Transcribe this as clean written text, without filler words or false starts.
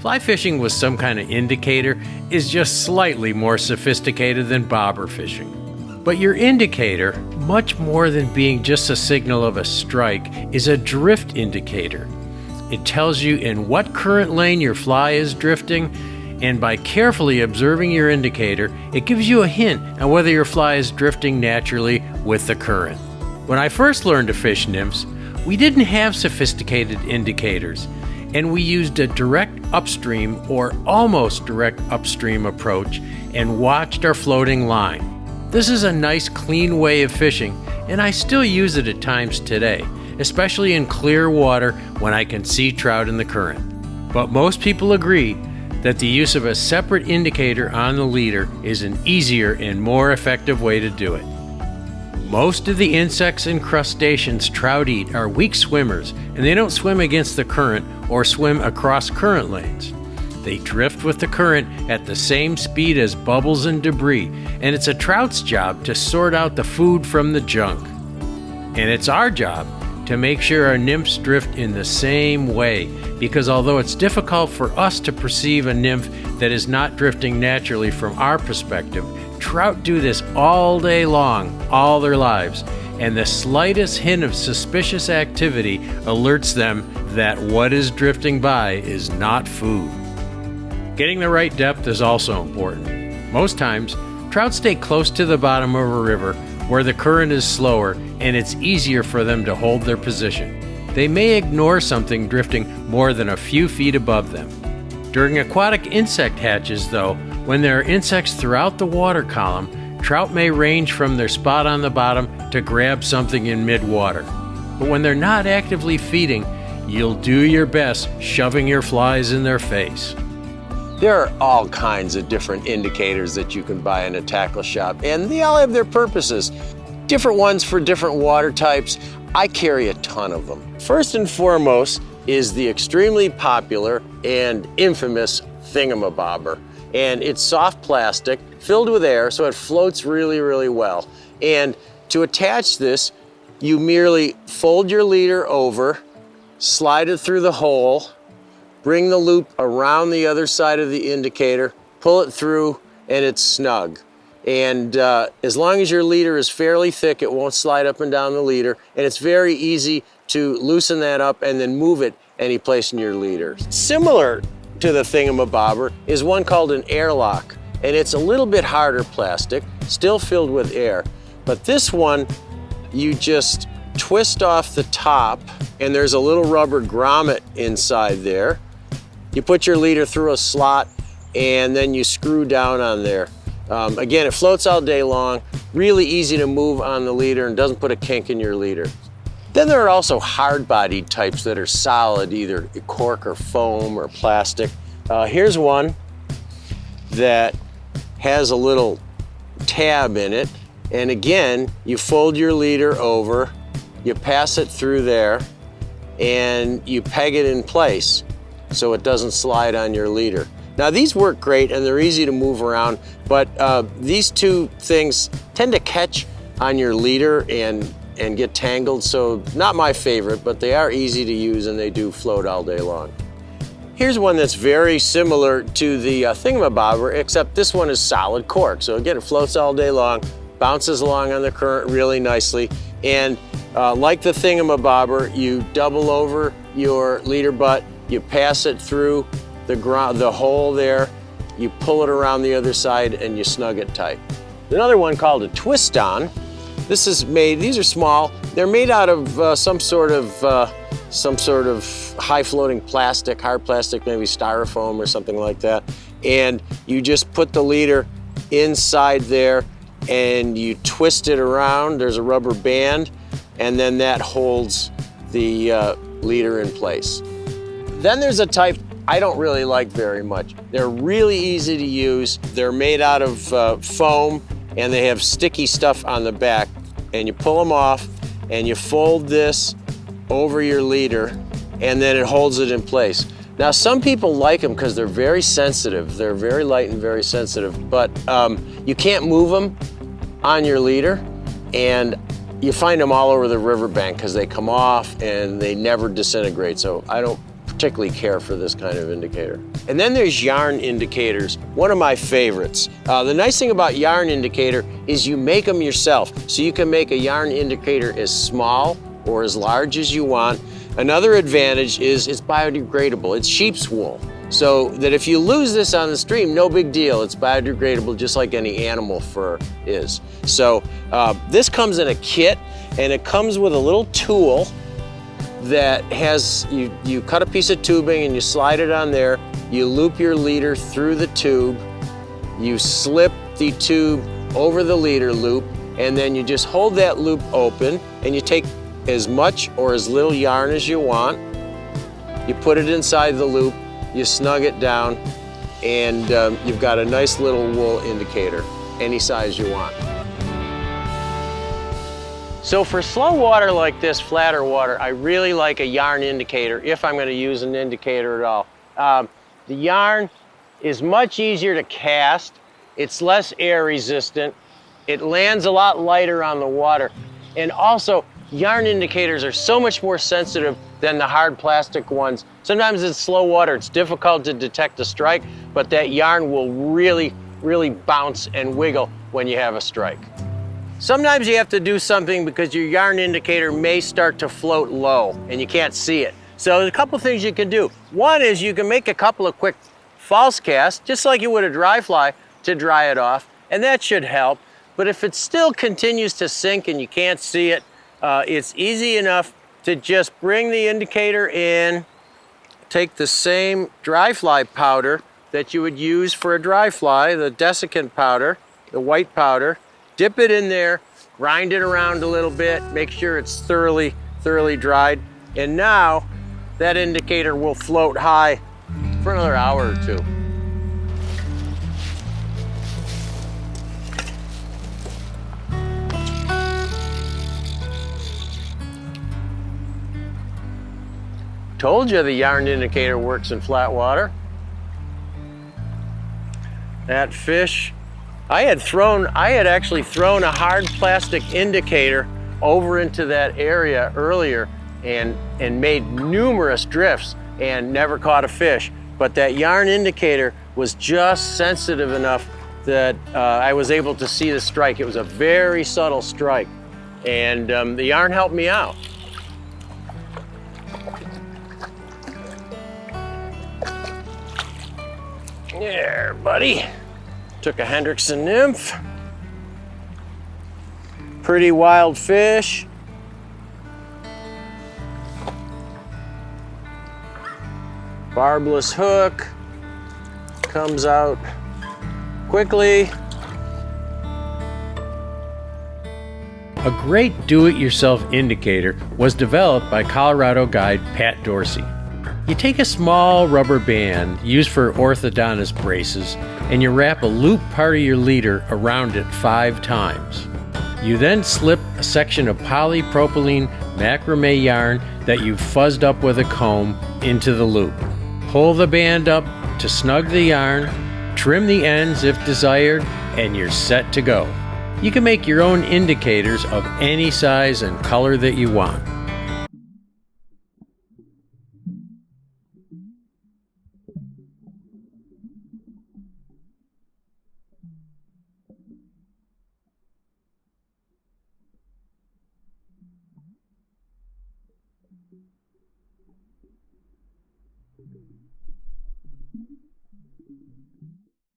Fly fishing with some kind of indicator is just slightly more sophisticated than bobber fishing. But your indicator, much more than being just a signal of a strike, is a drift indicator. It tells you in what current lane your fly is drifting, and by carefully observing your indicator, it gives you a hint on whether your fly is drifting naturally with the current. When I first learned to fish nymphs, we didn't have sophisticated indicators, and we used a direct upstream or almost direct upstream approach and watched our floating line. This is a nice, clean way of fishing, and I still use it at times today, especially in clear water when I can see trout in the current. But most people agree that the use of a separate indicator on the leader is an easier and more effective way to do it. Most of the insects and crustaceans trout eat are weak swimmers, and they don't swim against the current or swim across current lanes. They drift with the current at the same speed as bubbles and debris, and it's a trout's job to sort out the food from the junk. And it's our job to make sure our nymphs drift in the same way, because although it's difficult for us to perceive a nymph that is not drifting naturally from our perspective, trout do this all day long, all their lives, and the slightest hint of suspicious activity alerts them that what is drifting by is not food. Getting the right depth is also important. Most times, trout stay close to the bottom of a river where the current is slower and it's easier for them to hold their position. They may ignore something drifting more than a few feet above them. During aquatic insect hatches, though, when there are insects throughout the water column, trout may range from their spot on the bottom to grab something in mid-water. But when they're not actively feeding, you'll do your best shoving your flies in their face. There are all kinds of different indicators that you can buy in a tackle shop, and they all have their purposes. Different ones for different water types. I carry a ton of them. First and foremost is the extremely popular and infamous thingamabobber. And it's soft plastic filled with air, so it floats really, really well. And to attach this, you merely fold your leader over, slide it through the hole, bring the loop around the other side of the indicator, pull it through, and it's snug. And as long as your leader is fairly thick, it won't slide up and down the leader, and it's very easy to loosen that up and then move it any place in your leader. Similar to the thingamabobber is one called an airlock, and it's a little bit harder plastic, still filled with air. But this one, you just twist off the top, and there's a little rubber grommet inside there. You put your leader through a slot, and then you screw down on there. Again, it floats all day long, really easy to move on the leader and doesn't put a kink in your leader. Then there are also hard-bodied types that are solid, either cork or foam or plastic. Here's one that has a little tab in it, and again, you fold your leader over, you pass it through there, and you peg it in place so it doesn't slide on your leader. Now these work great and they're easy to move around, but these two things tend to catch on your leader and get tangled, so not my favorite, but they are easy to use and they do float all day long. Here's one that's very similar to the thingamabobber, except this one is solid cork. So again, it floats all day long, bounces along on the current really nicely, and like the thingamabobber, you double over your leader butt, you pass it through the hole there, you pull it around the other side, and you snug it tight. Another one called a twist-on. These are small. They're made out of some sort of high-floating plastic, hard plastic, maybe styrofoam or something like that. And you just put the leader inside there and you twist it around. There's a rubber band, and then that holds the leader in place. Then there's a type I don't really like very much. They're really easy to use. They're made out of foam, and they have sticky stuff on the back. And you pull them off, and you fold this over your leader, and then it holds it in place. Now, some people like them because they're very sensitive. They're very light and very sensitive, but you can't move them on your leader, and you find them all over the riverbank because they come off and they never disintegrate. So I don't particularly care for this kind of indicator. And then there's yarn indicators, one of my favorites. The nice thing about yarn indicator is you make them yourself. So you can make a yarn indicator as small or as large as you want. Another advantage is it's biodegradable. It's sheep's wool. So that if you lose this on the stream, no big deal. It's biodegradable just like any animal fur is. So this comes in a kit, and it comes with a little tool that has, you cut a piece of tubing and you slide it on there, you loop your leader through the tube, you slip the tube over the leader loop, and then you just hold that loop open and you take as much or as little yarn as you want, you put it inside the loop, you snug it down, and you've got a nice little wool indicator, any size you want. So for slow water like this, flatter water, I really like a yarn indicator if I'm going to use an indicator at all. The yarn is much easier to cast, it's less air resistant, it lands a lot lighter on the water, and also yarn indicators are so much more sensitive than the hard plastic ones. Sometimes in slow water it's difficult to detect a strike, but that yarn will really bounce and wiggle when you have a strike. Sometimes you have to do something because your yarn indicator may start to float low and you can't see it. So there's a couple things you can do. One is you can make a couple of quick false casts, just like you would a dry fly, to dry it off, and that should help. But if it still continues to sink and you can't see it, it's easy enough to just bring the indicator in, take the same dry fly powder that you would use for a dry fly, the desiccant powder, the white powder, dip it in there, grind it around a little bit, make sure it's thoroughly dried, and now that indicator will float high for another hour or two. Told you the yarn indicator works in flat water. That fish, I had actually thrown a hard plastic indicator over into that area earlier and made numerous drifts and never caught a fish. But that yarn indicator was just sensitive enough that I was able to see the strike. It was a very subtle strike, and the yarn helped me out. There, buddy. Took a Hendrickson nymph. Pretty wild fish. Barbless hook. Comes out quickly. A great do-it-yourself indicator was developed by Colorado guide Pat Dorsey. You take a small rubber band used for orthodontist braces and you wrap a loop part of your leader around it 5 times. You then slip a section of polypropylene macrame yarn that you've fuzzed up with a comb into the loop. Pull the band up to snug the yarn, trim the ends if desired, and you're set to go. You can make your own indicators of any size and color that you want.